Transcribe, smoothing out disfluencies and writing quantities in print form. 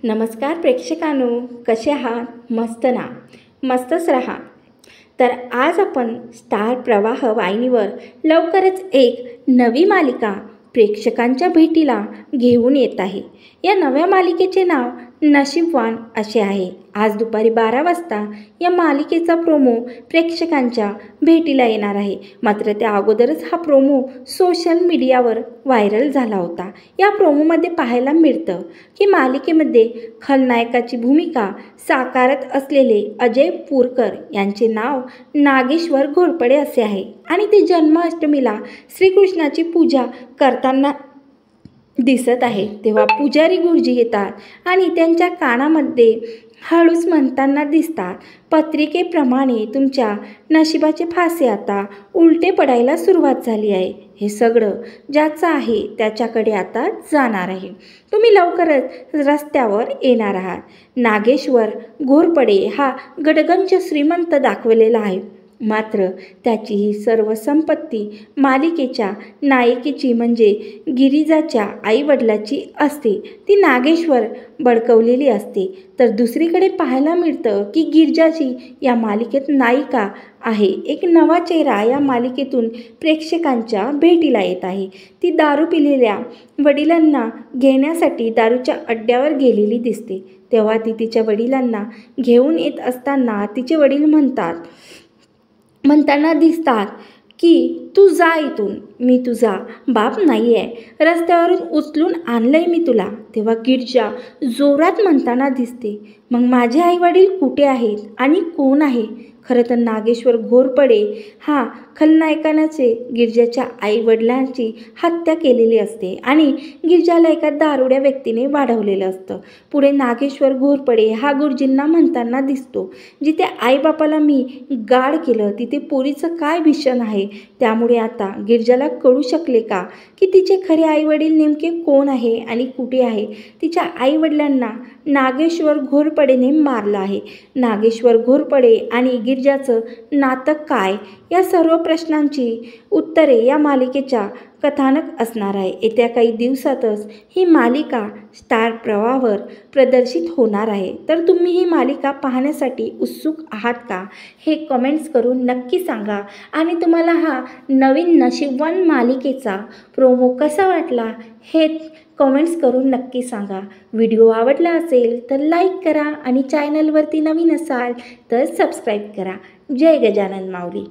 नमस्कार प्रेक्षकांनो, कसे आहात? मस्त ना? मस्तच राहा. तर आज आपण स्टार प्रवाह वाहिनीवर लवकरच एक नवी मालिका प्रेक्षकांच्या भेटीला घेऊन येत आहे. या नव्या मालिकेचे नाव नशीबवान असे आहे. आज दुपारी 12 वाजता या मालिकेचा प्रोमो प्रेक्षकांच्या भेटीला येणार आहे. मात्र त्या अगोदरच हा प्रोमो सोशल मीडियावर व्हायरल झाला होता. या प्रोमोमध्ये पाहायला मिळतं की मालिकेमध्ये खलनायकाची भूमिका साकारत असलेले अजय पुरकर यांचे नाव नागेश्वर घोरपडे असे आहे आणि ते जन्माष्टमीला श्रीकृष्णाची पूजा करताना दिसत आहे. तेव्हा पुजारी गुरुजी येतात आणि त्यांच्या कानामध्ये हळूच म्हणताना दिसतात, पत्रिकेप्रमाणे तुमच्या नशिबाचे फासे आता उलटे पडायला सुरुवात झाली आहे. हे सगळं ज्याचं आहे त्याच्याकडे आता जाणार आहे. तुम्ही लवकरच रस्त्यावर येणार आहात. नागेश्वर घोरपडे हा गडगंज श्रीमंत दाखवलेला आहे. मात्र त्याची ही सर्व संपत्ती मालिकेच्या नायिकेची म्हणजे गिरिजाच्या आईवडिलाची असते. ती नागेश्वर बळकवलेली असते. तर दुसरीकडे पाहायला मिळतं की गिरिजाची या मालिकेत नायिका आहे. एक नवा चेहरा या मालिकेतून प्रेक्षकांच्या भेटीला येत आहे. ती दारू पिलेल्या वडिलांना घेण्यासाठी दारूच्या अड्ड्यावर गेलेली दिसते. तेव्हा ती तिच्या वडिलांना घेऊन येत असताना तिचे वडील म्हणताना दिसतात की तू जा इथून, मी तुझा बाप नाही आहे, रस्त्यावरून उचलून आणलंय मी तुला. तेव्हा गिरिजा जोरात म्हणताना दिसते, मग माझे आईवडील कुठे आहेत आणि कोण आहे? खरं तर नागेश्वर घोरपडे हा खलनायकानाचे गिरिजाच्या आईवडिलांची हत्या केलेली असते आणि गिरिजाला एका दारुड्या व्यक्तीने वाढवलेलं असतं. पुढे नागेश्वर घोरपडे हा गुरुजींना म्हणताना दिसतो, जिथे आईबापाला मी गाड केलं तिथे पोरीचं काय भीषण आहे. त्यामुळे आता गिरिजाला कळू शकले का की तिचे खरे आईवडील नेमके कोण आहे आणि कुठे आहे. तिच्या आईवडिलांना नागेश्वर घोरपडेने मारलं आहे. नागेश्वर घोरपडे आणि गिरिजाचं नातं काय, या सर्व प्रश्नांची उत्तरे या मालिकेच्या कथानक असणार आहे. येत्या काही दिवसातच ही मालिका स्टार प्रवाहावर प्रदर्शित होणार आहे. तर तुम्ही ही मालिका पाहण्यासाठी उत्सुक आहात का, हे कमेंट्स करून नक्की सांगा. आणि तुम्हाला हा नवीन नशीबवान मालिकेचा प्रोमो कसा वाटला हे कमेंट्स करून नक्की सांगा. व्हिडिओ आवडला असेल तर लाईक करा आणि चॅनलवरती नवीन असाल तर सबस्क्राईब करा. जय गजानन माऊली.